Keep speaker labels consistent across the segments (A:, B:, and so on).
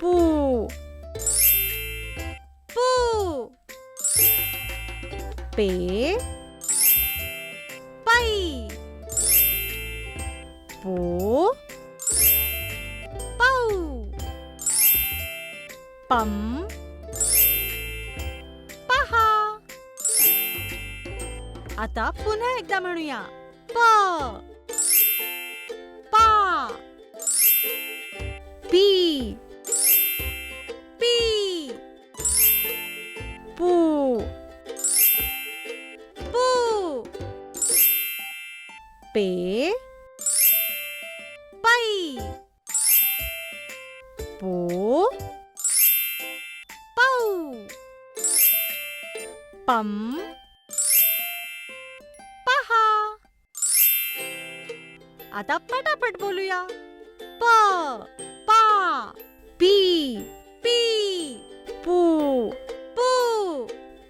A: पू पू पे पै पो पौ पम पहा. आता पुन्हा एकदा म्हणूया. प पा पी पी पू पू पे पै पो पौ पम पहा. आता पटापट बोलूया. प पा पी पी पू पू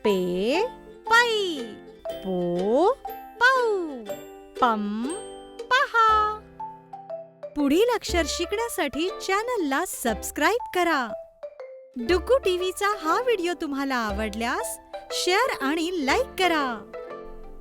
A: पे पै पो पौ पम पहा. पुढील अक्षर शिकण्यासाठी चॅनलला सबस्क्राईब करा. डुग्गू टीव्हीचा हा व्हिडिओ तुम्हाला आवडल्यास शेअर आणि लाईक करा.